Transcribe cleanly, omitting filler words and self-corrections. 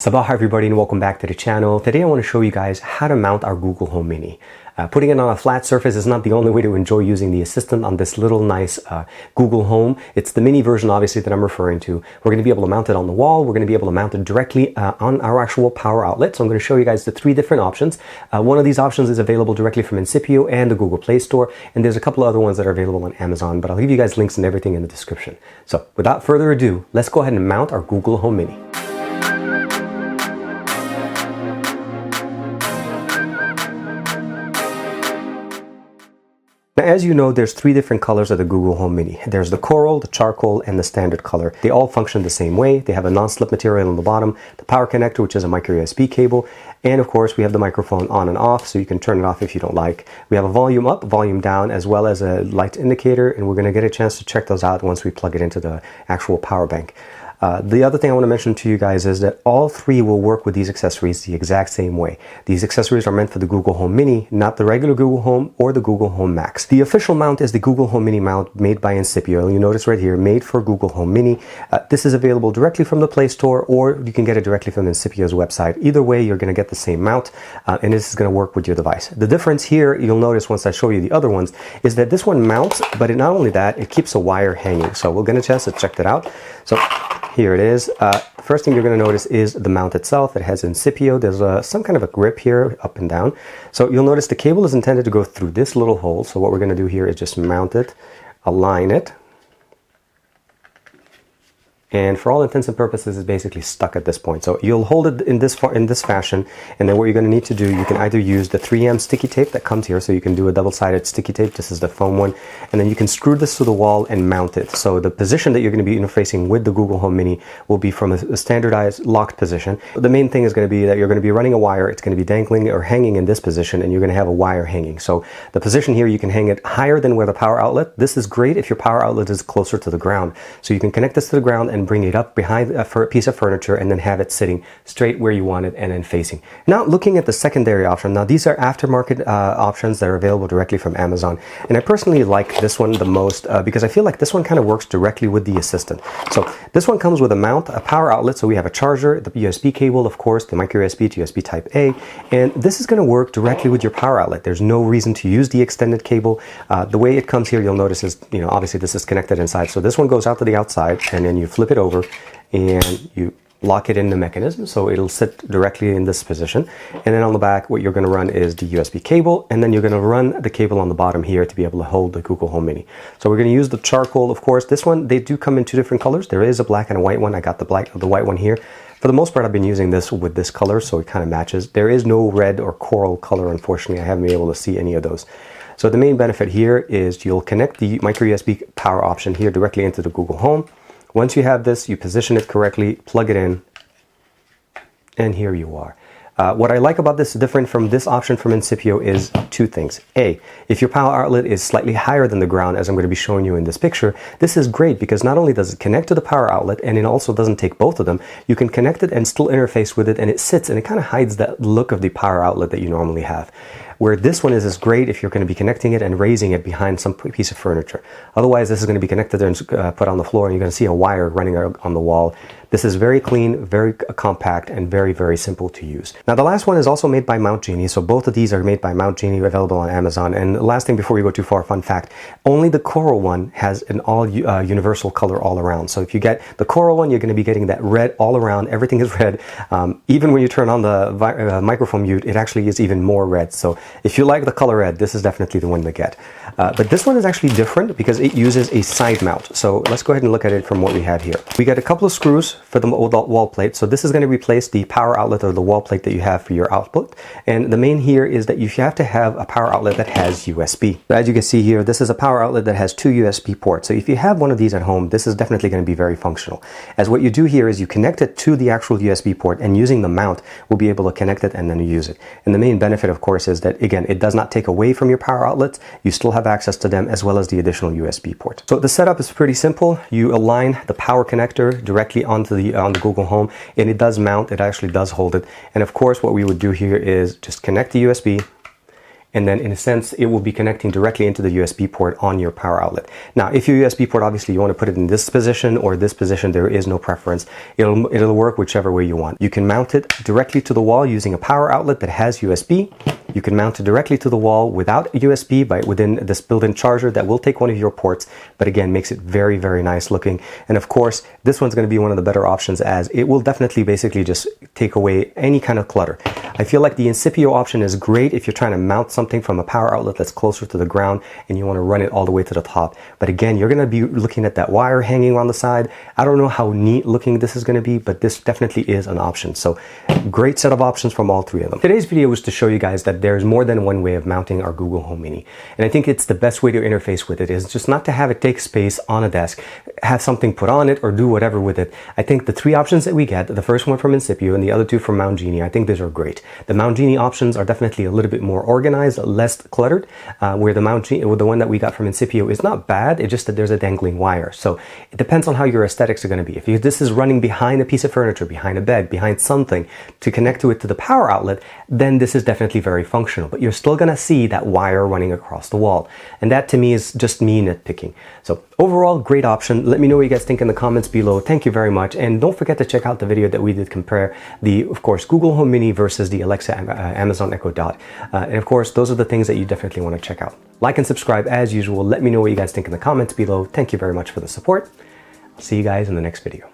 Sabah everybody and welcome back to the channel. Today I want to show you guys how to mount our Google Home Mini. Putting it on a flat surface is not the only way to enjoy using the assistant on this little nice Google Home. It's the mini version obviously that I'm referring to. We're going to be able to mount it on the wall. We're going to be able to mount it directly on our actual power outlet. So I'm going to show you guys the three different options. One of these options is available directly from Incipio and the Google Play Store. And there's a couple of other ones that are available on Amazon, but I'll give you guys links and everything in the description. So without further ado, let's go ahead and mount our Google Home Mini. Now, as you know, there's three different colors of the Google Home Mini. There's the coral, the charcoal, and the standard color. They all function the same way. They have a non-slip material on the bottom, the power connector, which is a micro USB cable, and of course we have the microphone on and off, so you can turn it off if you don't like. We have a volume up, volume down, as well as a light indicator, and we're going to get a chance to check those out once we plug it into the actual power bank. The other thing I want to mention to you guys is that all three will work with these accessories the exact same way. These accessories are meant for the Google Home Mini, not the regular Google Home or the Google Home Max. The official mount is the Google Home Mini mount made by Incipio. You notice right here, made for Google Home Mini. This is available directly from the Play Store, or you can get it directly from Incipio's website. Either way, you're going to get the same mount, and this is going to work with your device. The difference here, you'll notice once I show you the other ones, is that this one mounts, but not only that, it keeps a wire hanging. So we'll get a chance to check that out. So here it is. First thing you're going to notice is the mount itself. It has Incipio. There's some kind of a grip here, up and down. So you'll notice the cable is intended to go through this little hole. So what we're going to do here is just mount it, align it. And for all intents and purposes, it's basically stuck at this point. So you'll hold it in this fashion, and then what you're going to need to do, you can either use the 3M sticky tape that comes here, so you can do a double-sided sticky tape. This is the foam one, and then you can screw this to the wall and mount it. So the position that you're going to be interfacing with the Google Home Mini will be from a standardized locked position. The main thing is going to be that you're going to be running a wire. It's going to be dangling or hanging in this position, and you're going to have a wire hanging. So the position here, you can hang it higher than where the power outlet. This is great if your power outlet is closer to the ground. So you can connect this to the ground and bring it up behind a piece of furniture and then have it sitting straight where you want it and then facing. Now looking at the secondary option, now these are aftermarket options that are available directly from Amazon, and I personally like this one the most because I feel like this one kind of works directly with the assistant. So this one comes with a mount, a power outlet, so we have a charger, the USB cable, of course, the micro USB to USB type A, and this is going to work directly with your power outlet. There's no reason to use the extended cable. The way it comes here, you'll notice is, obviously this is connected inside, so this one goes out to the outside, and then you flip it over and you lock it in the mechanism, so it'll sit directly in this position. And then on the back, what you're going to run is the USB cable, and then you're going to run the cable on the bottom here to be able to hold the Google Home Mini. So we're going to use the charcoal, of course. This one, they do come in two different colors. There is a black and a white one. I got the white one here. For the most part, I've been using this with this color, so it kind of matches. There is no red or coral color, unfortunately. I haven't been able to see any of those. So the main benefit here is you'll connect the micro USB power option here directly into the Google Home. Once you have this, you position it correctly, plug it in, and here you are. What I like about this, different from this option from Incipio, is two things. A, if your power outlet is slightly higher than the ground, as I'm going to be showing you in this picture, this is great because not only does it connect to the power outlet, and it also doesn't take both of them, you can connect it and still interface with it, and it sits and it kind of hides that look of the power outlet that you normally have. Where this one is great if you're going to be connecting it and raising it behind some piece of furniture. Otherwise, this is going to be connected there and put on the floor, and you're going to see a wire running on the wall. This is very clean, very compact, and very, very simple to use. Now, the last one is also made by Ginie, so both of these are made by Ginie, available on Amazon. And the last thing before we go too far, fun fact, only the coral one has an all universal color all around. So if you get the coral one, you're going to be getting that red all around. Everything is red. Even when you turn on the microphone mute, it actually is even more red. So if you like the color red, this is definitely the one to get. But this one is actually different because it uses a side mount. So let's go ahead and look at it from what we have here. We got a couple of screws for the wall plate. So this is going to replace the power outlet or the wall plate that you have for your output. And the main here is that you have to have a power outlet that has USB. So as you can see here, this is a power outlet that has two USB ports. So if you have one of these at home, this is definitely going to be very functional. As what you do here is you connect it to the actual USB port, and using the mount, we'll be able to connect it and then use it. And the main benefit, of course, is that, again, it does not take away from your power outlets. You still have access to them as well as the additional USB port. So the setup is pretty simple. You align the power connector directly onto the Google Home, and it does mount. It actually does hold it. And of course, what we would do here is just connect the USB, and then in a sense it will be connecting directly into the USB port on your power outlet. Now if your USB port, obviously you want to put it in this position or this position, there is no preference. It'll work whichever way you want. You can mount it directly to the wall using a power outlet that has USB. You can mount it directly to the wall without USB within this built-in charger that will take one of your ports, but again makes it very, very nice looking. And of course this one's going to be one of the better options, as it will definitely basically just take away any kind of clutter. I feel like the Incipio option is great if you're trying to mount something from a power outlet that's closer to the ground and you want to run it all the way to the top. But again, you're going to be looking at that wire hanging on the side. I don't know how neat looking this is going to be, but this definitely is an option. So great set of options from all three of them. Today's video was to show you guys that there's more than one way of mounting our Google Home Mini. And I think it's the best way to interface with it is just not to have it take space on a desk, have something put on it or do whatever with it. I think the three options that we get, the first one from Incipio and the other two from Mount Ginie, I think these are great. The Mount Ginie options are definitely a little bit more organized, less cluttered, where the one that we got from Incipio is not bad, it's just that there's a dangling wire. So it depends on how your aesthetics are going to be. If this is running behind a piece of furniture, behind a bed, behind something to connect to it to the power outlet, then this is definitely very functional, but you're still going to see that wire running across the wall. And that to me is just me nitpicking. So overall, great option. Let me know what you guys think in the comments below. Thank you very much. And don't forget to check out the video that we did compare the, of course, Google Home Mini versus the Alexa Amazon Echo Dot. And of course, those are the things that you definitely want to check out. Like and subscribe as usual. Let me know what you guys think in the comments below. Thank you very much for the support. I'll see you guys in the next video.